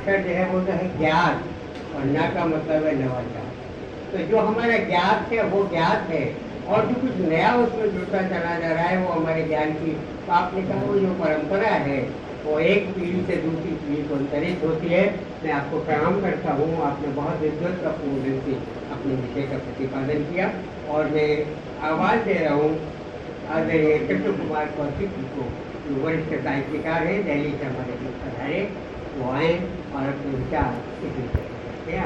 अक्षर जो है वो तो है ज्ञात, और न का मतलब है नवाचार। तो जो हमारा ज्ञात है वो ज्ञात है, और जो कुछ नया उसमें जुड़ता चला जा रहा है वो हमारे ज्ञान की, तो आपने कहा वो जो परंपरा है वो एक पीढ़ी से दूसरी पीढ़ी को अंतरित होती है। मैं आपको प्रणाम करता हूँ, आपने बहुत विद्वत का पूर्ण से अपने विषय का प्रतिपादन किया, और मैं आवाज़ दे रहा हूँ आदरणीय कृष्ण कुमार कौशिक जी को, जो वरिष्ठ साहित्यकार हैं, दिल्ली से हमारे बीच पधारे, वो आए और अपने विचार इस विषय पर करते हैं।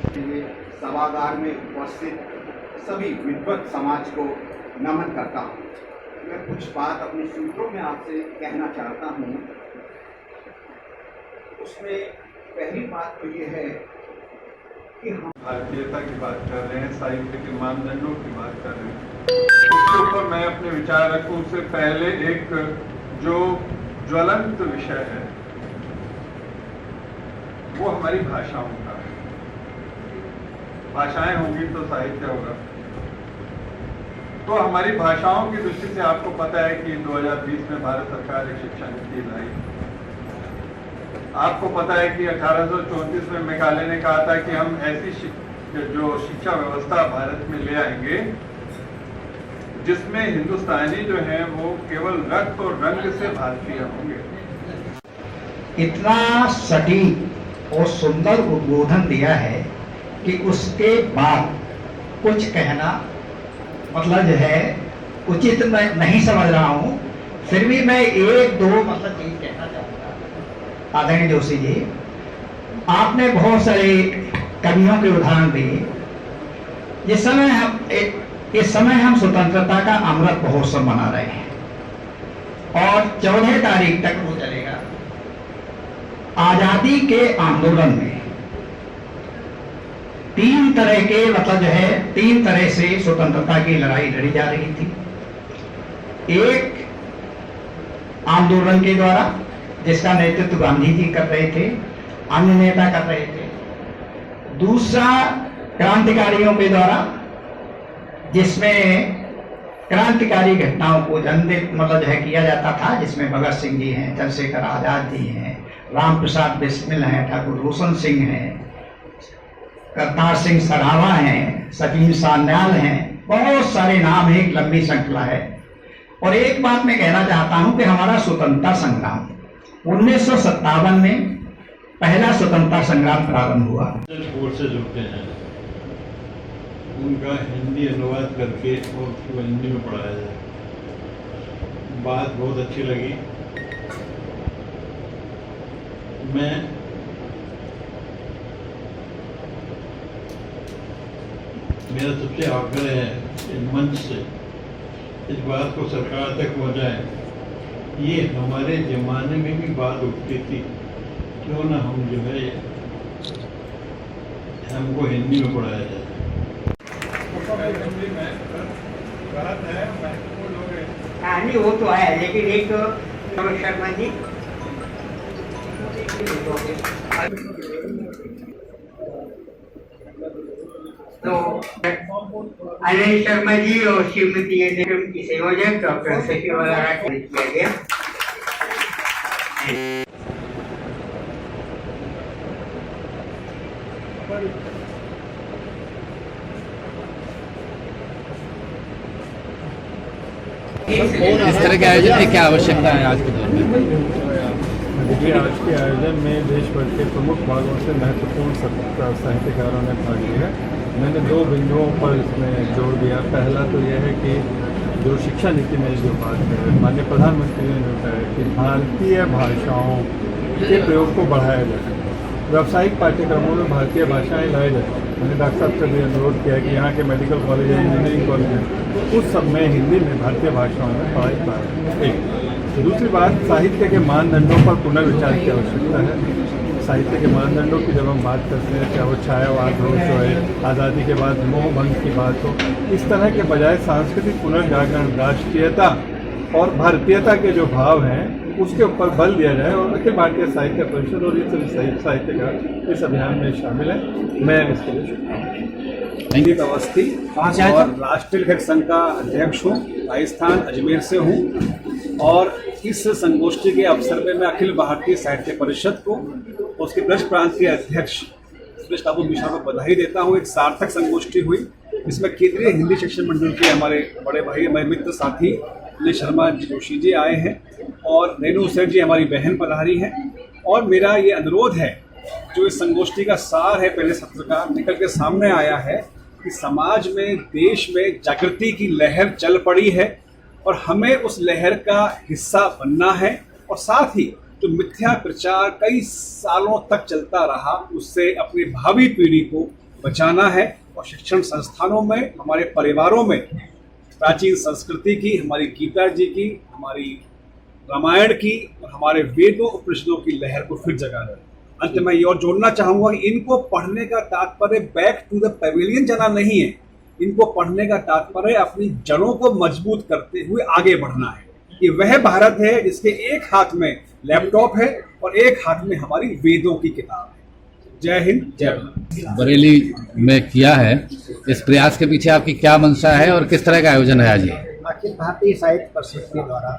आदरणीय सभागार में उपस्थित सभी विद्वत समाज को नमन करता हूँ। मैं कुछ बात अपने सूत्रों में आपसे कहना चाहता हूँ। उसमें पहली बात तो ये है कि हम भारतीयता की बात कर रहे हैं, साहित्य के मानदंडों की बात कर रहे हैं। उसके ऊपर मैं अपने विचार रखूं उससे पहले एक जो ज्वलंत विषय है वो हमारी भाषाओं का है। भाषाएं होंगी तो साहित्य होगा। तो हमारी भाषाओं की दृष्टि से आपको पता है कि 2020 में भारत सरकार एक शिक्षा नीति लाई। आपको पता है कि 1834 में मेकाले ने कहा था कि हम ऐसी जो शिक्षा व्यवस्था भारत में ले आएंगे जिसमें हिंदुस्तानी जो है वो केवल रक्त और रंग से भारतीय होंगे। इतना सटीक और सुंदर उद्बोधन दिया है कि उसके बाद कुछ कहना मतलब जो है उचित मैं नहीं समझ रहा हूं। फिर भी मैं एक दो मतलब चीज कहना चाहूंगा। आदरणीय जोशी जी, आपने बहुत सारे कवियों के उदाहरण दिए। इस समय हम स्वतंत्रता का अमृत महोत्सव मना रहे हैं और 14 तारीख तक वो चलेगा। आजादी के आंदोलन में तीन तरह के मतलब जो है तीन तरह से स्वतंत्रता की लड़ाई लड़ी जा रही थी। एक आंदोलन के द्वारा जिसका नेतृत्व गांधी जी कर रहे थे, अन्य नेता कर रहे थे। दूसरा क्रांतिकारियों के द्वारा जिसमें क्रांतिकारी घटनाओं को जन्मदिन मतलब जो है किया जाता था, जिसमें भगत सिंह जी हैं, चंद्रशेखर आजाद जी हैं, राम प्रसाद बिस्मिल हैं, ठाकुर रोशन सिंह हैं, करतार सिंह सरावा हैं, सचिन सान्याल हैं, बहुत सारे नाम है, एक लंबी श्रृंखला है। और एक बात मैं कहना चाहता हूं कि हमारा स्वतंत्रता संग्राम 1957 में पहला स्वतंत्रता संग्राम प्रारंभ हुआ। बोर्ड से जुड़ते हैं उनका हिंदी अनुवाद करके और उसको हिंदी में पढ़ाया जाए। बात बहुत अच्छी लगी। मैं मेरा सबसे आग्रह है कि मंच से इस बात को सरकार तक पहुंचाएं। ये हमारे जमाने में भी बात उठती थी, क्यों ना हम जो है हमको हिंदी में पढ़ाया जाए। नहीं वो तो है, लेकिन एक शर्मा जी तो अनिल शर्मा जी और श्रीमती की संयोजक डॉक्टर शशिवाला राठी किया गया। इस तरह के आयोजन की क्या आवश्यकता है आज के दौर में? देखिए, आज के आयोजन में देश भर के प्रमुख भागों से महत्वपूर्ण साहित्यकारों ने भाग लिया। मैंने दो बिंदुओं पर इसमें जोर दिया। पहला तो यह है कि जो शिक्षा नीति में जो बात है, माननीय प्रधानमंत्री ने जो कहा कि भारतीय भाषाओं के प्रयोग को बढ़ाया जाए, व्यावसायिक पाठ्यक्रमों में भारतीय भाषाएं लाई जाए। मैंने डॉक्टर साहब से भी अनुरोध किया कि यहाँ के मेडिकल कॉलेज है, इंजीनियरिंग कॉलेज है, उस सब में हिंदी में भारतीय भाषाओं में पढ़ाई पाए। एक दूसरी बात, साहित्य के मानदंडों पर पुनर्विचार की आवश्यकता है। साहित्य के मानदंडों की जब हम बात करते हैं, चाहे वो छायावाद हो, चाहे आज़ादी के बाद मोह भंग की बात हो, इस तरह के बजाय सांस्कृतिक पुनर्जागरण, राष्ट्रीयता और भारतीयता के जो भाव हैं उसके ऊपर बल दिया जाए। और अखिल भारतीय साहित्य परिषद और ये सभी साहित्यकार इस अभियान में शामिल हैं। मैं इसके लिए संगीत अवस्थी और राष्ट्रीय लेखक संघ का अध्यक्ष हूँ। राजस्थान अजमेर से हूँ। और इस संगोष्ठी के अवसर में मैं अखिल भारतीय साहित्य परिषद को और उसके ब्रज प्रांत के अध्यक्ष सुरेश बाबू मिश्रा को बधाई देता हूँ। एक सार्थक संगोष्ठी हुई इसमें केंद्रीय हिंदी शिक्षण मंडल के हमारे बड़े भाई, हमारे मित्र साथी विजय शर्मा जोशी जी आए हैं और रेणु सेठ जी हमारी बहन पधारी हैं। और मेरा ये अनुरोध है, जो इस संगोष्ठी का सार है पहले सत्र का निकल के सामने आया है कि समाज में, देश में जागृति की लहर चल पड़ी है और हमें उस लहर का हिस्सा बनना है। और साथ ही जो मिथ्या प्रचार कई सालों तक चलता रहा उससे अपनी भावी पीढ़ी को बचाना है। और शिक्षण संस्थानों में, हमारे परिवारों में प्राचीन संस्कृति की, हमारी गीता जी की, हमारी रामायण की और हमारे वेदों उपनिषदों की लहर को फिर जगाना है। अंत में ये और जोड़ना चाहूँगा कि इनको पढ़ने का तात्पर्य बैक टू द पेविलियन जाना नहीं है। इनको पढ़ने का तात्पर्य अपनी जड़ों को मजबूत करते हुए आगे बढ़ना है। ये वह भारत है जिसके एक हाथ में लैपटॉप है और एक हाथ में हमारी वेदों की किताब है। जय हिंद, जय भारत। बरेली में किया है, इस प्रयास के पीछे आपकी क्या मंशा है और किस तरह का आयोजन है आज ये? अखिल भारतीय साहित्य परिषद के द्वारा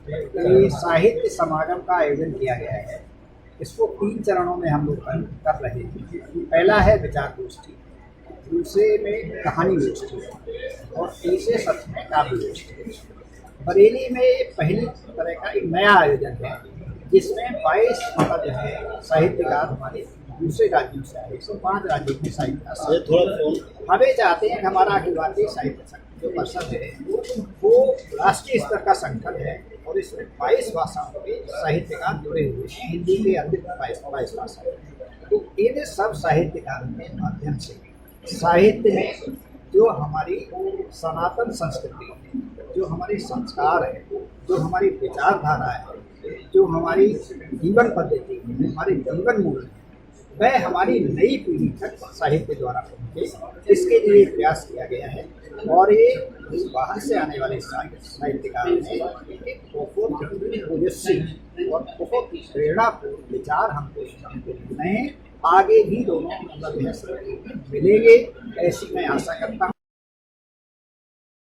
ये साहित्य समागम का आयोजन किया गया है। इसको 3 चरणों में हम लोग कर रहे हैं। पहला है विचार गोष्ठी, दूसरे में कहानी गोष्ठी और तीसरे सत्र में काव्य गोष्ठी। बरेली में पहली तरह का एक नया आयोजन है जिसमें 22 मतलब जो है साहित्यकार हमारे दूसरे राज्यों से आए। 105 राज्यों के साहित्यकार हमें चाहते हैं कि हमारा अखिल भारतीय साहित्य जो परिषद है वो राष्ट्रीय स्तर का संगठन है और इसमें 22 भाषाओं के साहित्यकार जुड़े हुए हैं। हिंदी के अधिक 22 भाषा। तो इन सब साहित्यकारों के माध्यम से साहित्य में जो हमारी सनातन संस्कृति है, जो हमारे संस्कार है, जो हमारी विचारधारा है, जो हमारी जीवन पद्धति है, हमारे जीवन मूल्य है, वह हमारी नई पीढ़ी तक साहित्य द्वारा पहुँचे, इसके लिए प्रयास किया गया है। और ये बाहर से आने वाले साहित्यकारों ने एक बहुत ओजस्वी और बहुत प्रेरणापूर्ण विचार हमको नए आगे भी दोनों मतलब मिलेंगे, ऐसी मैं आशा करता हूँ।